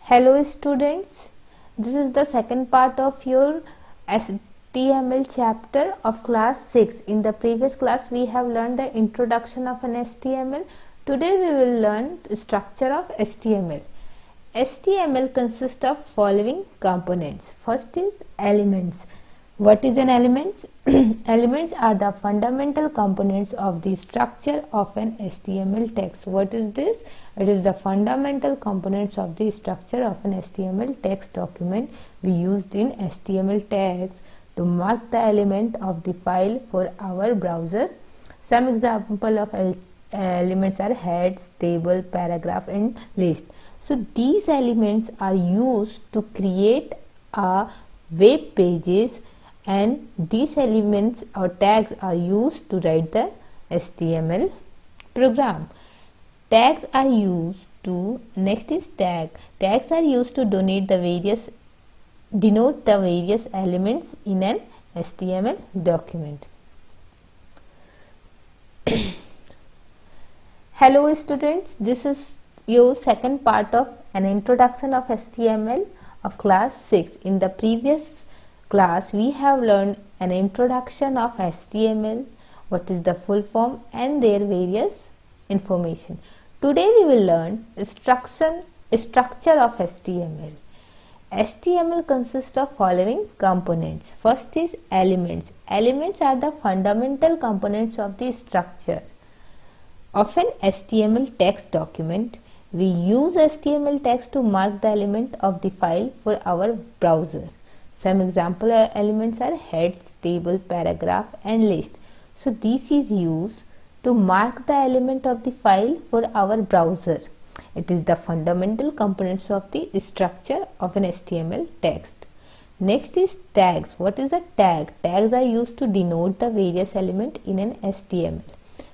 Hello students, this is the second part of your HTML chapter of class 6. In the previous class we have learned the introduction of an HTML. Today we will learn the structure of HTML. HTML consists of following components. First is elements. What is an elements? Elements are the fundamental components of the structure of an HTML text. What is this? It is the fundamental components of the structure of an HTML text document. We used in HTML tags to mark the element of the file for our browser. Some example of elements are heads, table, paragraph and list. So these elements are used to create a web pages, and these elements or tags are used to write the HTML program. Tags are used to, next is tag. Tags are used to denote the various elements in an HTML document. Hello students, this is your second part of an introduction of HTML of class 6. In the previous class we have learned an introduction of HTML, what is the full form and their various information. Today we will learn structure of HTML. HTML consists of following components. First is elements. Elements are the fundamental components of the structure of an HTML text document. We use HTML text to mark the element of the file for our browser. Some example elements are heads, table, paragraph and list. So this is used to mark the element of the file for our browser. It is the fundamental components of the structure of an HTML text. Next is tags. What is a tag? Tags are used to denote the various elements in an HTML.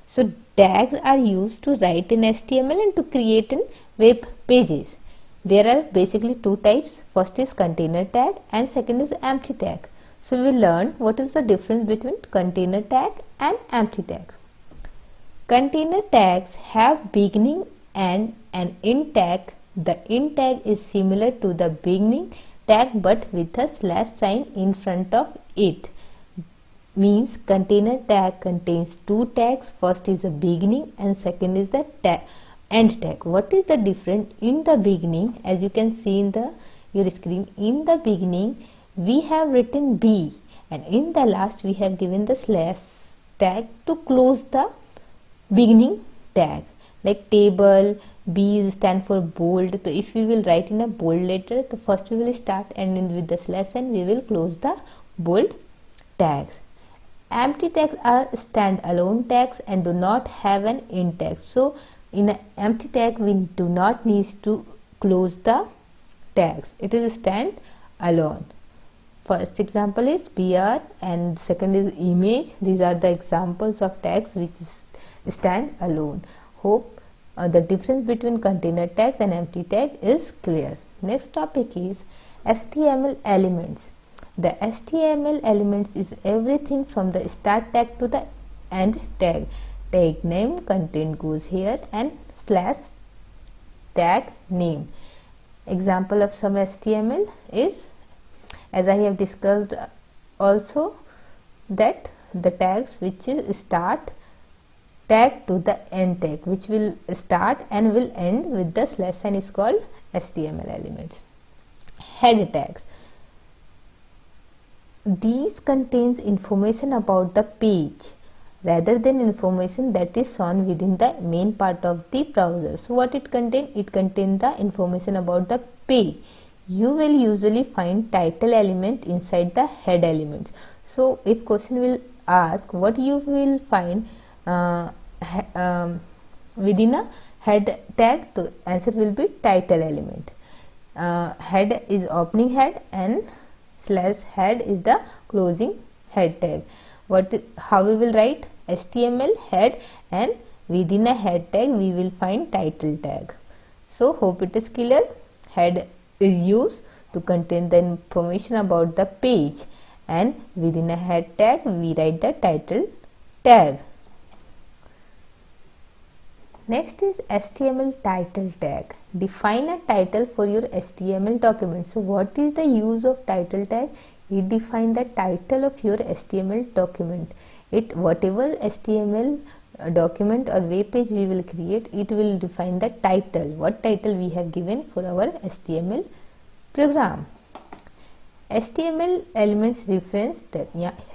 So tags are used to write in HTML and to create in web pages. There are basically two types. First is container tag and second is empty tag. So we will learn what is the difference between container tag and empty tag. Container tags have beginning and an end tag. The end tag is similar to the beginning tag but with a slash sign in front of it. Means container tag contains two tags. First is the beginning and second is the end tag. What is the difference in the beginning? As you can see in your screen, in the beginning we have written B and in the last we have given the slash tag to close the beginning tag. Like table, B stand for bold. So if we will write in a bold letter, the first we will start and then with the slash and we will close the bold tags. Empty tags are stand-alone tags and do not have an end tag. So in an empty tag we do not need to close the tags. It is stand alone. First example is BR and second is image. These are the examples of tags which is stand alone. Hope the difference between container tags and empty tag is clear. Next topic is HTML elements. The HTML elements is everything from the start tag to the end tag. Tag name, content goes here and slash tag name. Example of some HTML is, as I have discussed also, that the tags which is start tag to the end tag, which will start and will end with the slash sign, is called HTML elements. Head tags. These contains information about the page rather than information that is shown within the main part of the browser. So what it contains? It contains the information about the page. You will usually find title element inside the head elements. So if question will ask what you will find within a head tag, the answer will be title element. Head is opening head and slash head is the closing head tag. How we will write? HTML head and within a head tag we will find title tag. So hope it is clear. Head is used to contain the information about the page and within a head tag we write the title tag. Next is HTML title tag. Define a title for your HTML document. So what is the use of title tag? It defines the title of your HTML document. Whatever HTML document or web page we will create, it will define the title. What title we have given for our HTML program. HTML elements reference that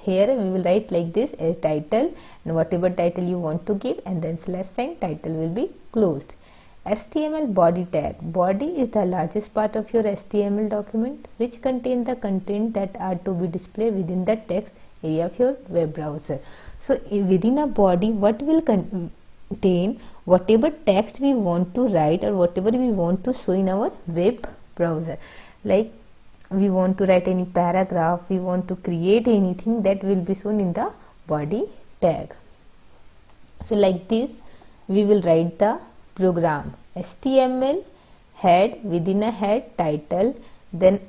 here we will write like this as title, and whatever title you want to give, and then slash sign, title will be closed. HTML body tag. Body is the largest part of your HTML document, which contain the content that are to be displayed within the text area of your web browser. So within a body, what will contain whatever text we want to write or whatever we want to show in our web browser. Like we want to write any paragraph, we want to create anything, that will be shown in the body tag. So like this we will write the program. HTML head, within a head title, then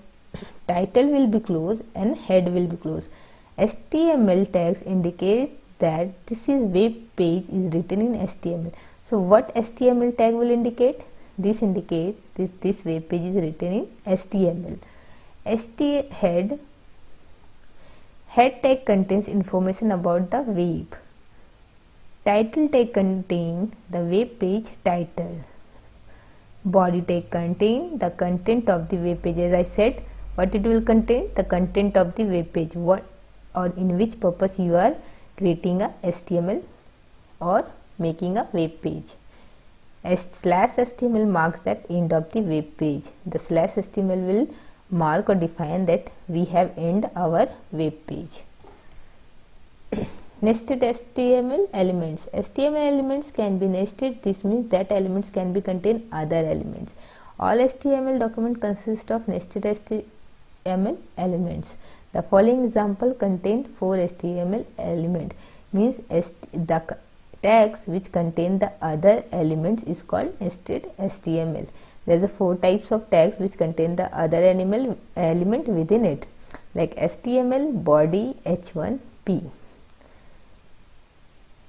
title will be closed and head will be closed. HTML tags indicate that this is web page is written in HTML. So what HTML tag will indicate? This indicates this web page is written in HTML. head tag contains information about the web. Title tag contain the web page title. Body tag contain the content of the web page. As I said, what it will contain? The content of the web page, what or in which purpose you are creating a HTML or making a web page. /HTML marks that end of the web page. The /HTML will mark or define that we have end our web page. Nested HTML elements. HTML elements can be nested. This means that elements can be contain other elements. All HTML document consist of nested HTML elements. The following example contain 4 HTML element. Means the tags which contain the other elements is called nested HTML. There are 4 types of tags which contain the other element within it, like HTML, body, h1p.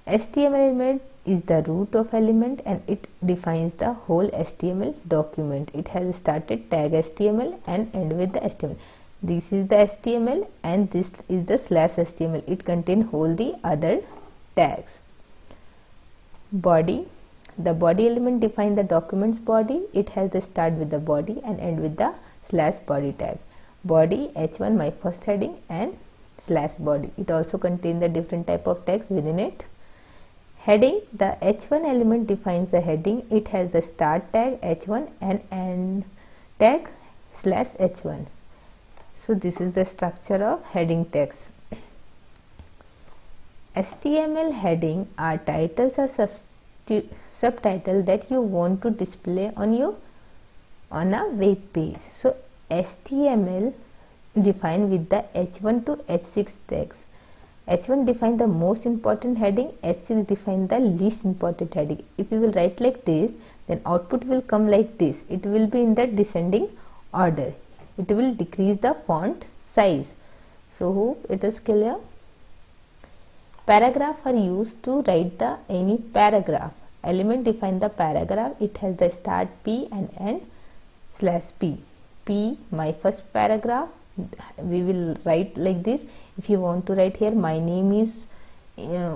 HTML element is the root of element and it defines the whole HTML document. It has started tag HTML and end with the HTML. This is the HTML and this is the /HTML. It contains whole the other tags. Body. The body element defines the document's body. It has the start with the body and end with the /body tag. Body h1 my first heading and /body. It also contains the different type of tags within it. Heading. The h1 element defines the heading. It has the start tag h1 and end tag /h1. So this is the structure of heading tags. HTML heading are titles or subtitle that you want to display on a web page. So HTML defined with the h1 to h6 tags. h1 define the most important heading, h6 define the least important heading. If you will write like this, then output will come like this. It will be in the descending order. It will decrease the font size. So hope it is clear. Paragraph are used to write the any paragraph. Element define the paragraph. It has the start p and end /p. P my first paragraph. We will write like this. If you want to write here my name is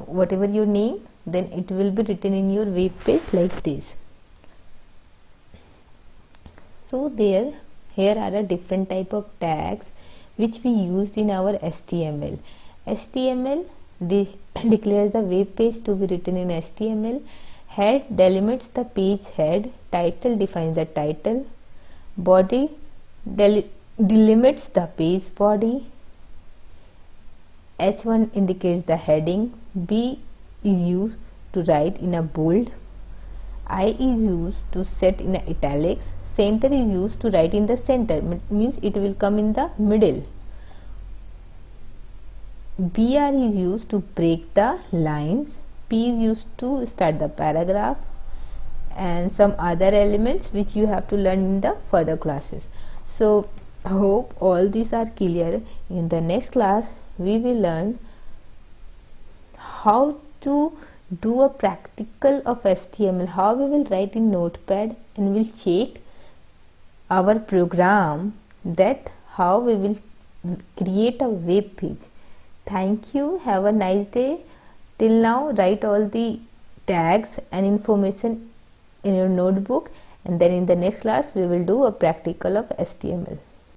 whatever your name, then it will be written in your web page like this. So here are a different type of tags which we used in our HTML. HTML declares the web page to be written in HTML. Head delimits the page head. Title defines the title. Body delimits the page body. H1 indicates the heading. B is used to write in a bold. I is used to set in a italics. Center is used to write in the center, means it will come in the middle. BR is used to break the lines. P is used to start the paragraph, and some other elements which you have to learn in the further classes. So I hope all these are clear. In the next class we will learn how to do a practical of HTML, how we will write in Notepad, and we'll check our program that how we will create a web page. Thank you. Have a nice day. Till now, write all the tags and information in your notebook, and then in the next class we will do a practical of HTML.